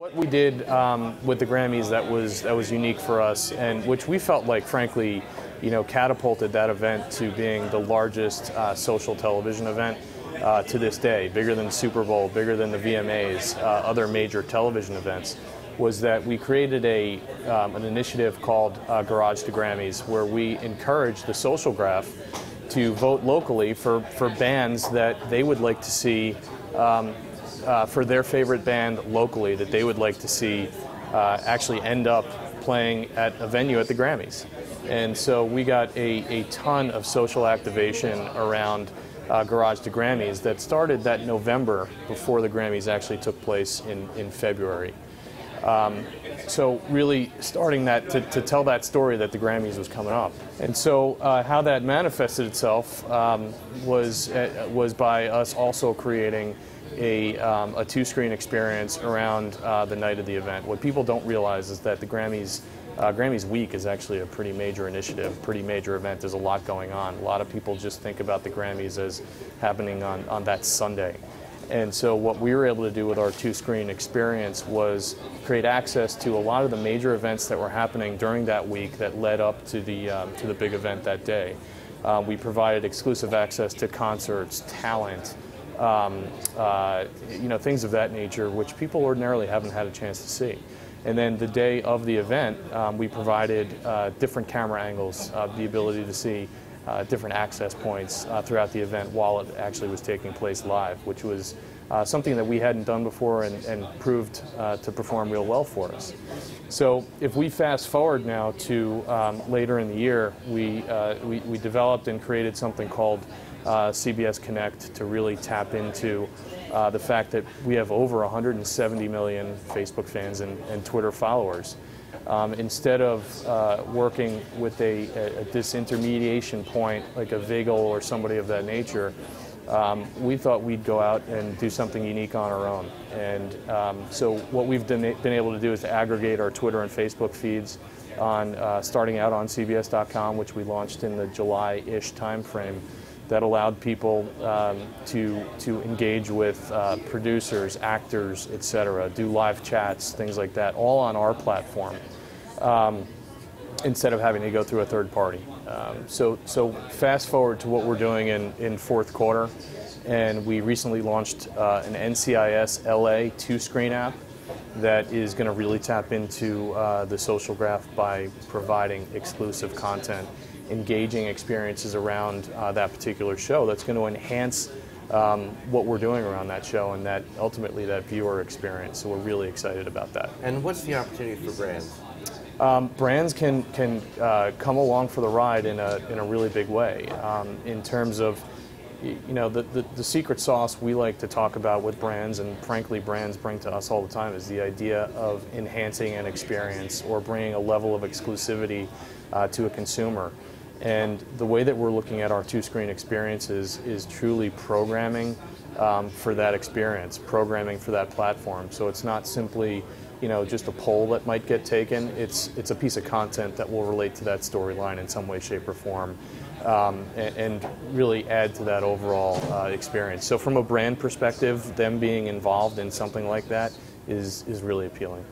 What we did with the Grammys that was unique for us, and which we felt like, frankly, catapulted that event to being the largest social television event to this day, bigger than the Super Bowl, bigger than the VMAs, other major television events, was that we created an initiative called Garage to Grammys, where we encouraged the social graph to vote locally for bands that they would like to see. For their favorite band locally that they would like to see actually end up playing at a venue at the Grammys. And so we got a ton of social activation around Garage to Grammys that started that November before the Grammys actually took place in February. So really starting that to tell that story that the Grammys was coming up. And so how that manifested itself was by us also creating a two-screen experience around the night of the event. What people don't realize is that the Grammys Week is actually a pretty major initiative, pretty major event. There's a lot going on. A lot of people just think about the Grammys as happening on that Sunday. And so what we were able to do with our two-screen experience was create access to a lot of the major events that were happening during that week that led up to the big event that day. We provided exclusive access to concerts, talent, things of that nature, which people ordinarily haven't had a chance to see. And then the day of the event, we provided different camera angles, the ability to see different access points throughout the event while it actually was taking place live, which was something that we hadn't done before and proved to perform real well for us. So if we fast forward now to later in the year, we developed and created something called CBS Connect to really tap into the fact that we have over 170 million Facebook fans and Twitter followers. Instead of working with a disintermediation point like a Vigil or somebody of that nature, we thought we'd go out and do something unique on our own. And so what we've been able to do is to aggregate our Twitter and Facebook feeds starting out on CBS.com, which we launched in the July-ish timeframe. That allowed people to engage with producers, actors, etc., do live chats, things like that, all on our platform, instead of having to go through a third party. So fast forward to what we're doing in fourth quarter, and we recently launched an NCIS LA two-screen app that is going to really tap into the social graph by providing exclusive content, engaging experiences around that particular show that's going to enhance what we're doing around that show and that ultimately that viewer experience. So we're really excited about that. And what's the opportunity for brands? Brands can come along for the ride in a really big way. In terms of, the secret sauce we like to talk about with brands, and frankly brands bring to us all the time, is the idea of enhancing an experience or bringing a level of exclusivity to a consumer. And the way that we're looking at our two-screen experiences is truly programming for that experience, programming for that platform. So it's not simply, just a poll that might get taken. It's a piece of content that will relate to that storyline in some way, shape, or form, and really add to that overall experience. So from a brand perspective, them being involved in something like that is really appealing.